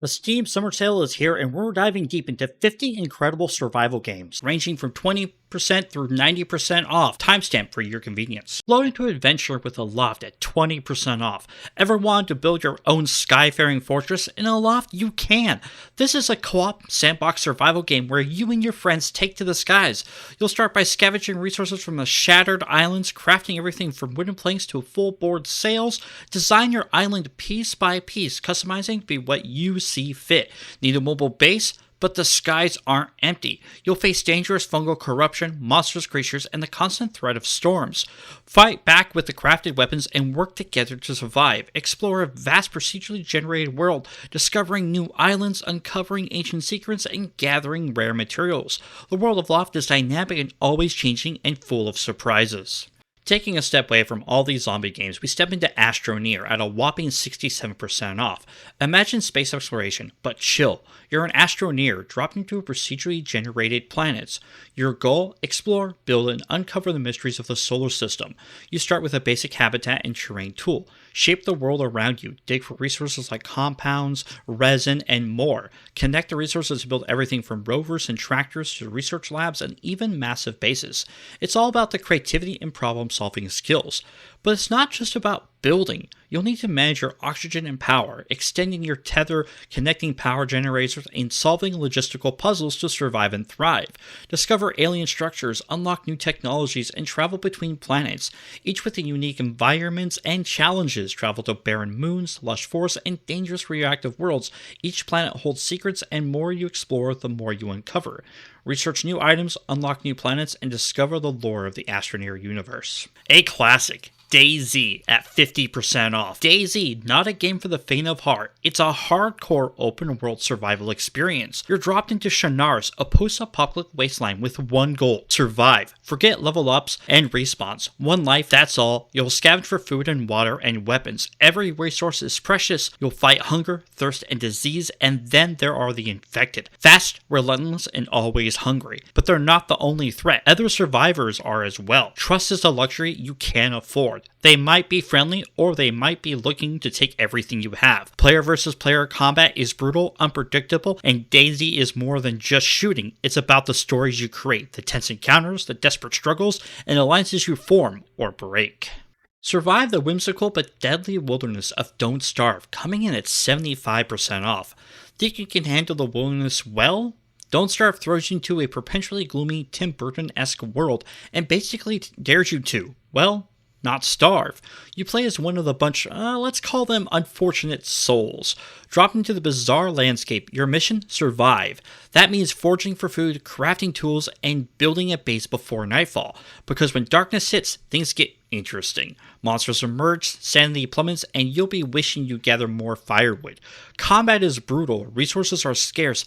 The Steam Summer Sale is here, and we're diving deep into 50 incredible survival games, ranging from 20% through 90% off, timestamp for your convenience. Float into adventure with Aloft at 20% off. Ever wanted to build your own skyfaring fortress? In Aloft, you can. This is a co-op sandbox survival game where you and your friends take to the skies. You'll start by scavenging resources from the shattered islands, crafting everything from wooden planks to full board sails. Design your island piece by piece, customizing to be what you see fit. Need a mobile base? But the skies aren't empty. You'll face dangerous fungal corruption, monstrous creatures, and the constant threat of storms. Fight back with the crafted weapons and work together to survive. Explore a vast procedurally generated world, discovering new islands, uncovering ancient secrets, and gathering rare materials. The world of Aloft is dynamic and always changing and full of surprises. Taking a step away from all these zombie games, we step into Astroneer at a whopping 67% off. Imagine space exploration, but chill. You're an Astroneer dropped into a procedurally generated planets. Your goal? Explore, build, and uncover the mysteries of the solar system. You start with a basic habitat and terrain tool. Shape the world around you. Dig for resources like compounds, resin, and more. Connect the resources to build everything from rovers and tractors to research labs and even massive bases. It's all about the creativity and problem-solving skills. But it's not just about building. You'll need to manage your oxygen and power, extending your tether, connecting power generators, and solving logistical puzzles to survive and thrive. Discover alien structures, unlock new technologies, and travel between planets, each with unique environments and challenges. Travel to barren moons, lush forests, and dangerous radioactive worlds. Each planet holds secrets, and more you explore, the more you uncover. Research new items, unlock new planets, and discover the lore of the Astroneer universe. A classic. DayZ at 50% off. DayZ, not a game for the faint of heart. It's a hardcore open-world survival experience. You're dropped into Enginners, a post-apocalyptic wasteland with one goal: survive. Forget level ups and respawns. One life, that's all. You'll scavenge for food and water and weapons. Every resource is precious. You'll fight hunger, thirst, and disease, and then there are the infected. Fast, relentless, and always hungry. But they're not the only threat. Other survivors are as well. Trust is a luxury you can't afford. They might be friendly, or they might be looking to take everything you have. Player versus player combat is brutal, unpredictable, and DayZ is more than just shooting. It's about the stories you create, the tense encounters, the desperate struggles, and alliances you form or break. Survive the whimsical but deadly wilderness of Don't Starve, coming in at 75% off. Think you can handle the wilderness well? Don't Starve throws you into a perpetually gloomy Tim Burton-esque world and basically dares you to, well, not starve. You play as one of the bunch, let's call them unfortunate souls. Drop into the bizarre landscape. Your mission? Survive. That means foraging for food, crafting tools, and building a base before nightfall. Because when darkness hits, things get interesting. Monsters emerge, sanity plummets, and you'll be wishing you gather more firewood. Combat is brutal, resources are scarce,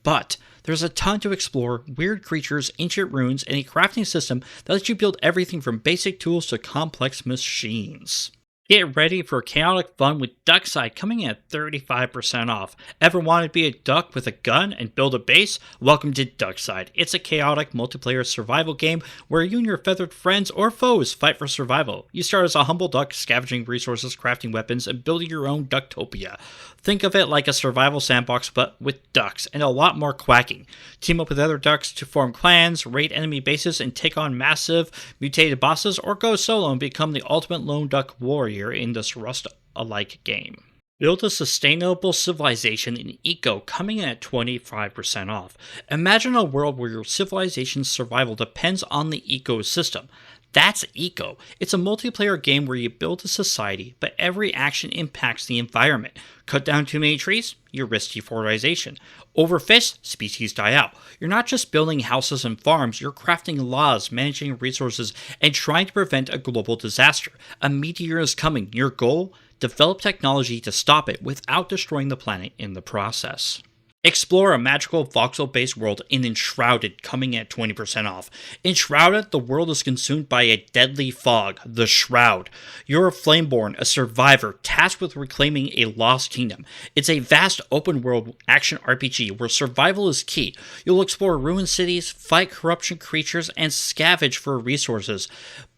but there's a ton to explore, weird creatures, ancient ruins, and a crafting system that lets you build everything from basic tools to complex machines. Get ready for chaotic fun with DuckSide coming in at 35% off. Ever wanted to be a duck with a gun and build a base? Welcome to DuckSide. It's a chaotic multiplayer survival game where you and your feathered friends or foes fight for survival. You start as a humble duck, scavenging resources, crafting weapons, and building your own Ducktopia. Think of it like a survival sandbox but with ducks and a lot more quacking. Team up with other ducks to form clans, raid enemy bases, and take on massive mutated bosses, or go solo and become the ultimate lone duck warrior in this Rust-alike game. Build a sustainable civilization in Eco, coming in at 25% off. Imagine a world where your civilization's survival depends on the ecosystem. That's Eco. It's a multiplayer game where you build a society, but every action impacts the environment. Cut down too many trees? You risk deforestation. Overfish? Species die out. You're not just building houses and farms, you're crafting laws, managing resources, and trying to prevent a global disaster. A meteor is coming. Your goal? Develop technology to stop it without destroying the planet in the process. Explore a magical voxel-based world in Enshrouded, coming at 20% off. Enshrouded, the world is consumed by a deadly fog, the Shroud. You're a Flameborn, a survivor, tasked with reclaiming a lost kingdom. It's a vast open-world action RPG where survival is key. You'll explore ruined cities, fight corruption creatures, and scavenge for resources.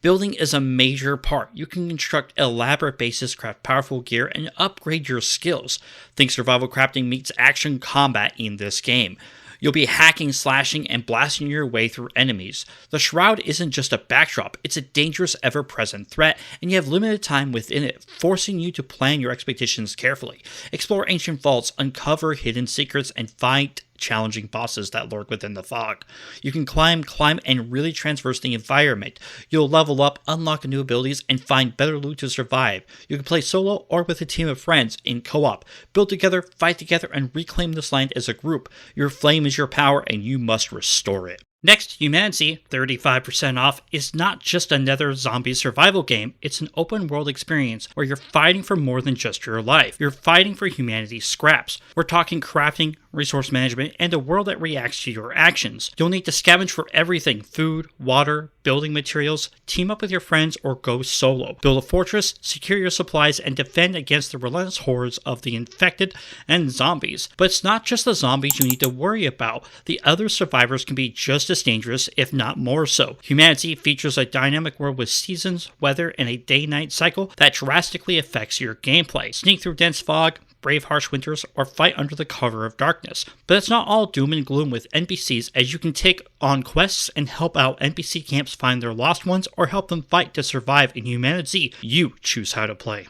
Building is a major part. You can construct elaborate bases, craft powerful gear, and upgrade your skills. Think survival crafting meets action combat in this game. You'll be hacking, slashing, and blasting your way through enemies. The Shroud isn't just a backdrop, it's a dangerous, ever-present threat, and you have limited time within it, forcing you to plan your expeditions carefully. Explore ancient vaults, uncover hidden secrets, and fight challenging bosses that lurk within the fog. You can climb, and really traverse the environment. You'll level up, unlock new abilities, and find better loot to survive. You can play solo or with a team of friends in co-op. Build together, fight together, and reclaim this land as a group. Your flame is your power, and you must restore it. Next, HumanitZ, 35% off, is not just another zombie survival game, it's an open world experience where you're fighting for more than just your life. You're fighting for humanity's scraps. We're talking crafting, resource management, and a world that reacts to your actions. You'll need to scavenge for everything: food, water, building materials, team up with your friends, or go solo. Build a fortress, secure your supplies, and defend against the relentless hordes of the infected and zombies. But it's not just the zombies you need to worry about. The other survivors can be just as dangerous, if not more so. HumanitZ features a dynamic world with seasons, weather, and a day-night cycle that drastically affects your gameplay. Sneak through dense fog, brave harsh winters, or fight under the cover of darkness. But it's not all doom and gloom with NPCs, as you can take on quests and help out NPC camps find their lost ones, or help them fight to survive in HumanitZ. You choose how to play.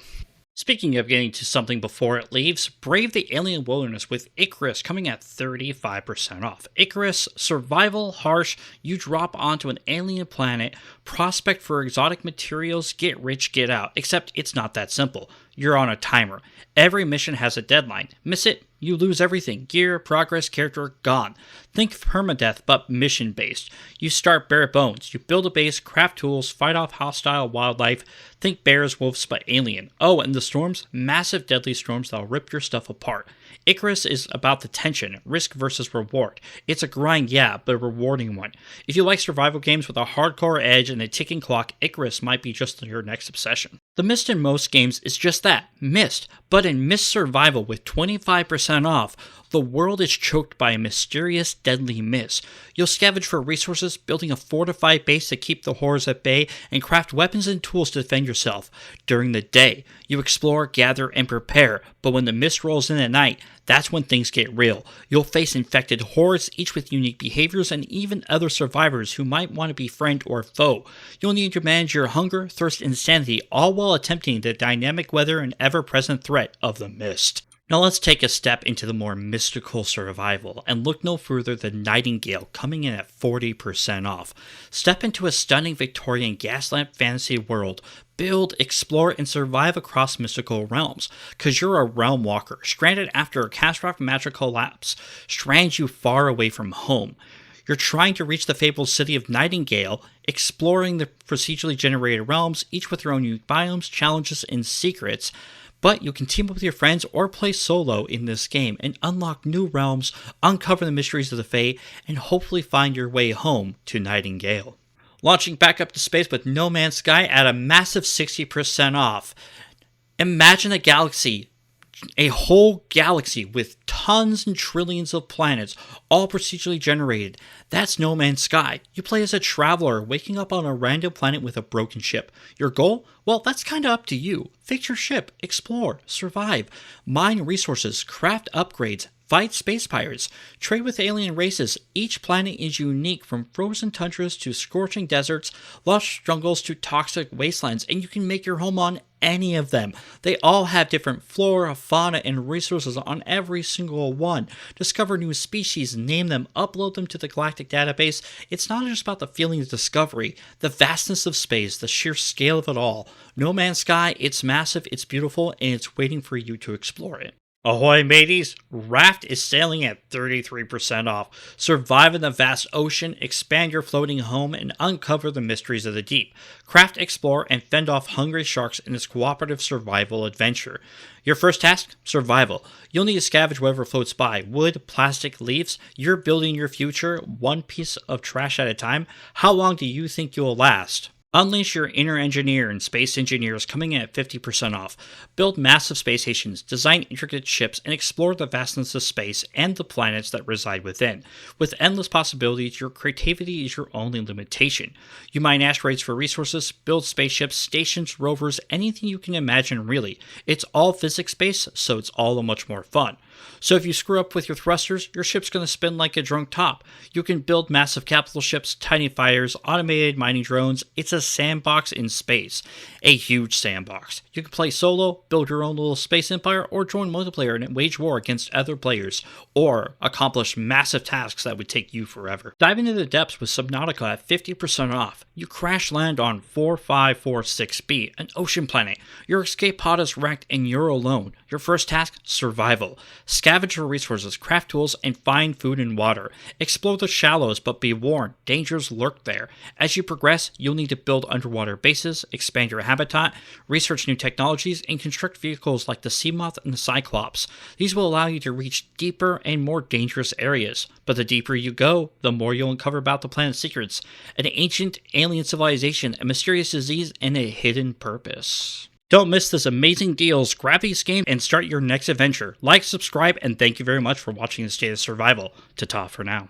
Speaking of getting to something before it leaves, brave the alien wilderness with Icarus coming at 35% off. Icarus, survival, harsh, you drop onto an alien planet, prospect for exotic materials, get rich, get out. Except it's not that simple. You're on a timer. Every mission has a deadline. Miss it, you lose everything. Gear, progress, character, gone. Think permadeath, but mission-based. You start bare bones. You build a base, craft tools, fight off hostile wildlife. Think bears, wolves, but alien. Oh, and the storms? Massive deadly storms that'll rip your stuff apart. Icarus is about the tension, risk versus reward. It's a grind, yeah, but a rewarding one. If you like survival games with a hardcore edge and a ticking clock, Icarus might be just your next obsession. The mist in most games is just that, mist. But in Mist Survival with 25% off, the world is choked by a mysterious, deadly mist. You'll scavenge for resources, building a fortified base to keep the horrors at bay, and craft weapons and tools to defend yourself. During the day, you explore, gather, and prepare, but when the mist rolls in at night, that's when things get real. You'll face infected hordes, each with unique behaviors, and even other survivors who might want to be friend or foe. You'll need to manage your hunger, thirst, and sanity, all while attempting the dynamic weather and ever-present threat of the mist. Now let's take a step into the more mystical survival and look no further than NightingGale, coming in at 40% off. Step into a stunning Victorian gaslamp fantasy world. Build, explore, and survive across mystical realms, cause you're a realm walker, stranded after a catastrophic magical collapse, strands you far away from home. You're trying to reach the fabled city of NightingGale, exploring the procedurally generated realms, each with their own unique biomes, challenges, and secrets. But you can team up with your friends or play solo in this game and unlock new realms, uncover the mysteries of the Fae, and hopefully find your way home to NightingGale. Launching back up to space with No Man's Sky at a massive 60% off. Imagine a whole galaxy with tons and trillions of planets, all procedurally generated. That's No Man's Sky. You play as a traveler, waking up on a random planet with a broken ship. Your goal? Well, that's kinda up to you. Fix your ship, explore, survive, mine resources, craft upgrades, fight space pirates, trade with alien races. Each planet is unique, from frozen tundras to scorching deserts, lush jungles to toxic wastelands, and you can make your home on any of them. They all have different flora, fauna, and resources on every single one. Discover new species, name them, upload them to the galactic database. It's not just about the feeling of discovery, the vastness of space, the sheer scale of it all. No Man's Sky, it's massive, it's beautiful, and it's waiting for you to explore it. Ahoy mateys! Raft is sailing at 33% off. Survive in the vast ocean, expand your floating home, and uncover the mysteries of the deep. Craft, explore, and fend off hungry sharks in this cooperative survival adventure. Your first task? Survival. You'll need to scavenge whatever floats by. Wood, plastic, leaves. You're building your future, one piece of trash at a time. How long do you think you'll last? Unleash your inner engineer and space engineers coming in at 50% off. Build massive space stations, design intricate ships, and explore the vastness of space and the planets that reside within. With endless possibilities, your creativity is your only limitation. You mine asteroids for resources, build spaceships, stations, rovers, anything you can imagine really. It's all physics-based, so it's all much more fun. So if you screw up with your thrusters, your ship's going to spin like a drunk top. You can build massive capital ships, tiny fighters, automated mining drones. It's a sandbox in space. A huge sandbox. You can play solo, build your own little space empire, or join multiplayer and wage war against other players, or accomplish massive tasks that would take you forever. Dive into the depths with Subnautica at 50% off. You crash land on 4546b, an ocean planet. Your escape pod is wrecked and you're alone. Your first task, survival. Scavenge for resources, craft tools, and find food and water. Explore the shallows, but be warned, dangers lurk there. As you progress, you'll need to build underwater bases, expand your habitat, research new technologies, and construct vehicles like the Seamoth and the Cyclops. These will allow you to reach deeper and more dangerous areas. But the deeper you go, the more you'll uncover about the planet's secrets, an ancient alien civilization, a mysterious disease, and a hidden purpose. Don't miss this amazing deals. Grab these games and start your next adventure. Like, subscribe, and thank you very much for watching The State of Survival. Ta-ta for now.